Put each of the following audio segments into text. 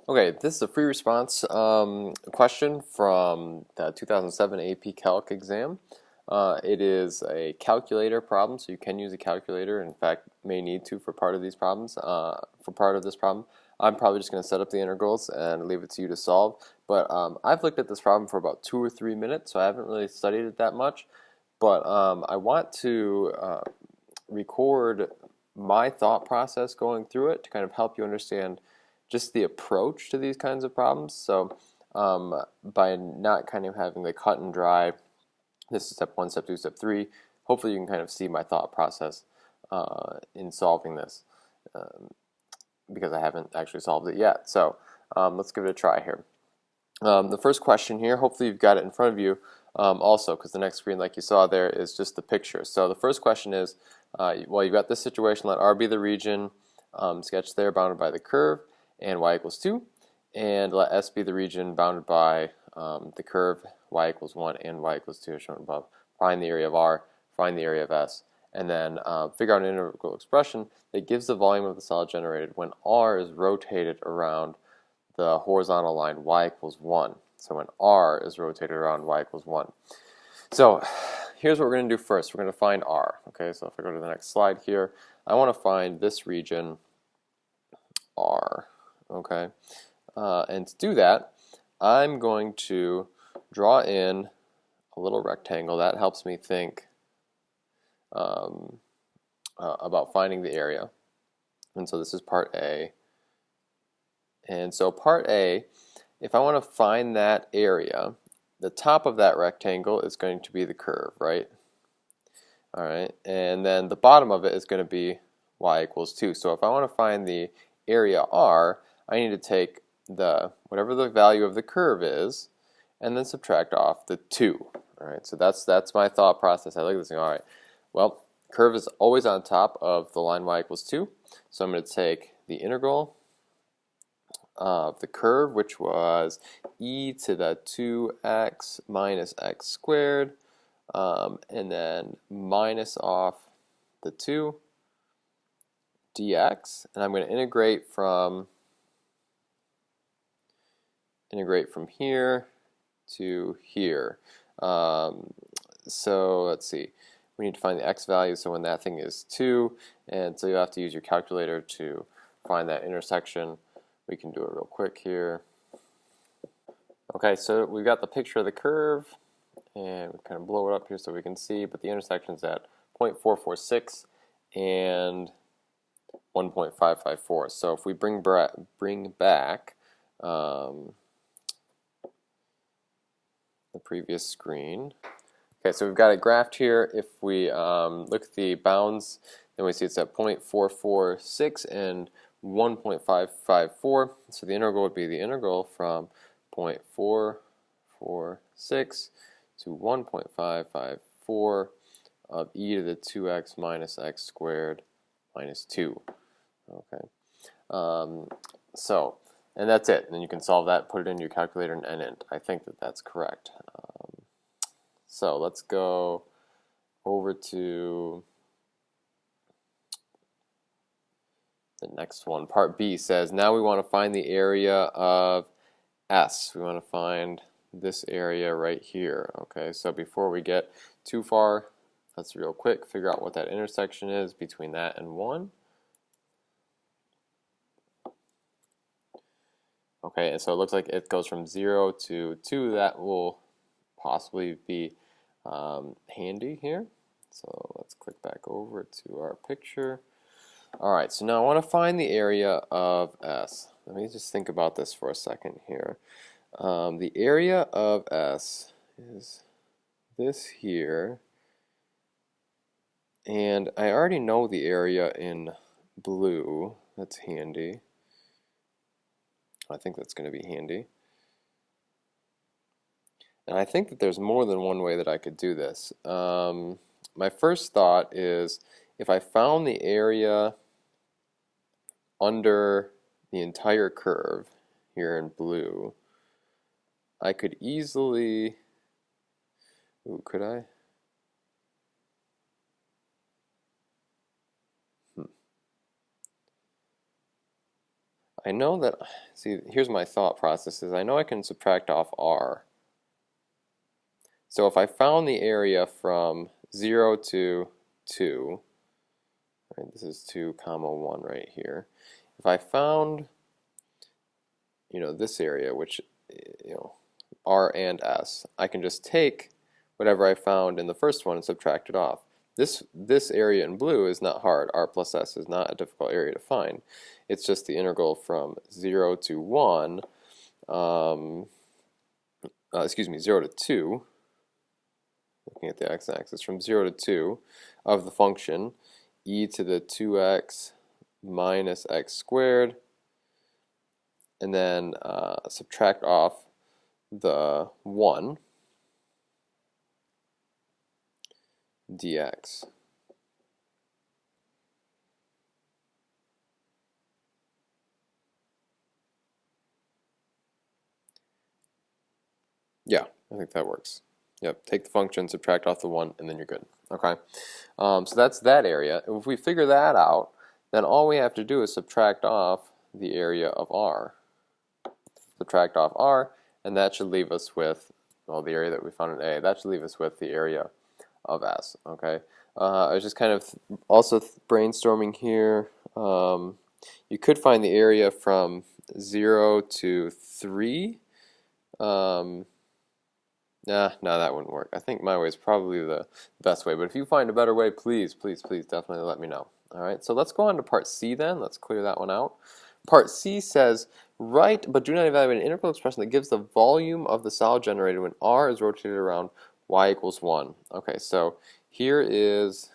Okay, this is a free response question from the 2007 AP Calc exam. It is a calculator problem, so you can use a calculator. In fact, may need to for part of these problems. For part of this problem, I'm probably just going to set up the integrals and leave it to you to solve. But I've looked at this problem for about 2 or 3 minutes, so I haven't really studied it that much. But I want to record my thought process going through it to kind of help you understand just the approach to these kinds of problems. So by not kind of having the cut and dry, this is step 1, step 2, step 3, hopefully you can kind of see my thought process in solving this because I haven't actually solved it yet. So let's give it a try here. The first question here, hopefully you've got it in front of you also, because the next screen, like you saw there, is just the picture. So the first question is, well, you've got this situation, let R be the region sketched there bounded by the curve, and y equals 2, and let S be the region bounded by the curve y equals 1 and y equals 2 as shown above. Find the area of R, find the area of S, and then figure out an integral expression that gives the volume of the solid generated when R is rotated around the horizontal line y equals 1. So when R is rotated around y equals 1. So here's what we're going to do first. We're going to find R. Okay, so if I go to the next slide here, I want to find this region R. Okay, and to do that, I'm going to draw in a little rectangle. That helps me think about finding the area. And so this is part A. And so part A, if I want to find that area, the top of that rectangle is going to be the curve, right? All right, and then the bottom of it is going to be y equals 2. So if I want to find the area R, I need to take whatever the value of the curve is, and then subtract off the 2. All right, so that's my thought process. I look at this and go, all right, well, curve is always on top of the line y equals 2, so I'm going to take the integral of the curve, which was e to the 2x minus x squared, and then minus off the 2 dx, and I'm going to integrate from here to here. So let's see, we need to find the x value, so when that thing is 2, and so you have to use your calculator to find that intersection. We can do it real quick here. Okay, so we've got the picture of the curve, and we kind of blow it up here so we can see, but the intersection is at 0.446 and 1.554. So if we bring back the previous screen. Okay, so we've got it graphed here. If we look at the bounds, then we see it's at 0.446 and 1.554. So the integral would be the integral from 0.446 to 1.554 of e to the 2x minus x squared minus 2. Okay, and that's it. And then you can solve that, put it into your calculator, and end it. I think that that's correct. So let's go over to the next one. Part B says, now we want to find the area of S. We want to find this area right here. Okay, so before we get too far, let's real quick figure out what that intersection is between that and 1. Okay, and so it looks like it goes from 0 to 2. That will possibly be handy here. So let's click back over to our picture. Alright, so now I want to find the area of S. Let me just think about this for a second here. The area of S is this here, and I already know the area in blue. That's handy. I think that's going to be handy. And I think that there's more than one way that I could do this. My first thought is if I found the area under the entire curve here in blue, I could easily, could I? I know that, see, here's my thought process is I know I can subtract off r. So if I found the area from 0 to 2, right, this is 2 comma 1 right here. If I found, this area, which, r and s, I can just take whatever I found in the first one and subtract it off. This area in blue is not hard. R plus s is not a difficult area to find. It's just the integral from 0 to 1, 0 to 2, looking at the x-axis, from 0 to 2 of the function e to the 2x minus x squared, and then subtract off the 1 dx. Yeah, I think that works. Yep, take the function, subtract off the 1, and then you're good. Okay, so that's that area. If we figure that out, then all we have to do is subtract off the area of R. Subtract off R, and that should leave us with, well, the area that we found in A, that should leave us with the area of S. Okay, I was just kind of also brainstorming here. You could find the area from 0 to 3. No, that wouldn't work. I think my way is probably the best way, but if you find a better way, please definitely let me know. Alright, so let's go on to part C then. Let's clear that one out. Part C says, write but do not evaluate an integral expression that gives the volume of the solid generated when R is rotated around y equals 1. Okay, so here is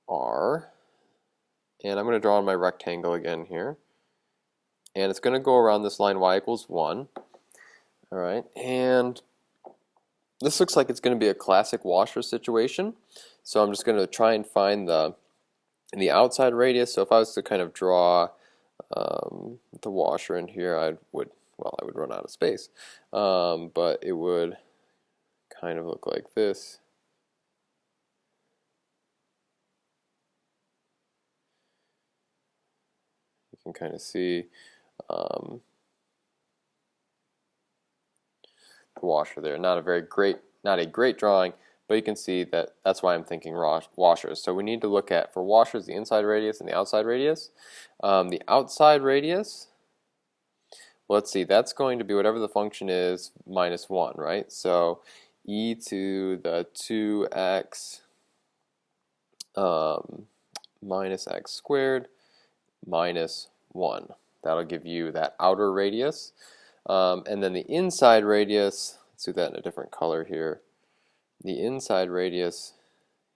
R, and I'm going to draw on my rectangle again here. And it's going to go around this line y equals 1. Alright, and this looks like it's going to be a classic washer situation. So I'm just going to try and find the outside radius. So if I was to kind of draw the washer in here, I would run out of space. But it would kind of look like this. You can kind of see the washer there. Not a great drawing, but you can see that that's why I'm thinking washers. So we need to look at, for washers, the inside radius and the outside radius. The outside radius, let's see, that's going to be whatever the function is minus 1, right? So e to the 2x minus x squared minus 1. That'll give you that outer radius. And then the inside radius, let's do that in a different color here. The inside radius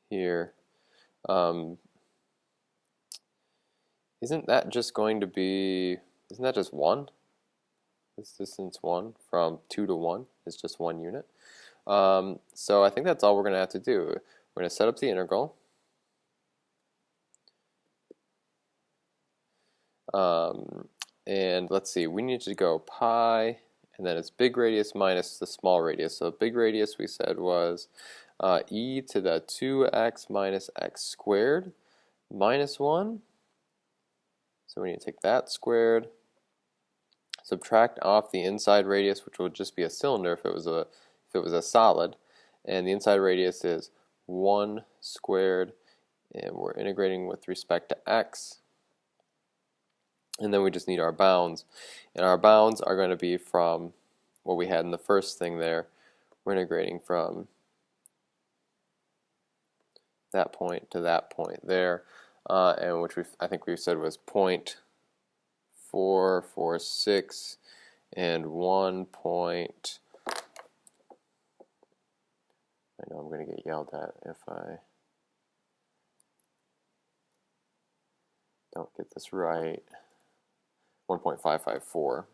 here, isn't that just 1? This distance 1 from 2 to 1 is just 1 unit. So I think that's all we're going to have to do. We're going to set up the integral. And let's see, we need to go pi, and then it's big radius minus the small radius. So big radius we said was e to the 2x minus x squared minus 1. So we need to take that squared, subtract off the inside radius, which would just be a cylinder if it was a solid, and the inside radius is 1 squared, and we're integrating with respect to x. And then we just need our bounds. And our bounds are going to be from what we had in the first thing there. We're integrating from that point to that point there, and which I think we said was 0.446 and 1 point. I know I'm going to get yelled at if I don't get this right. 1.554.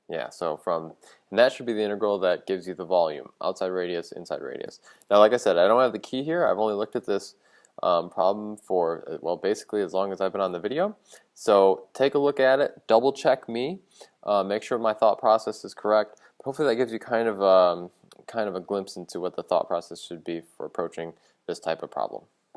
Yeah, so and that should be the integral that gives you the volume, outside radius, inside radius. Now, like I said, I don't have the key here. I've only looked at this problem for, well, basically as long as I've been on the video. So take a look at it, double check me, make sure my thought process is correct. Hopefully that gives you kind of a glimpse into what the thought process should be for approaching this type of problem.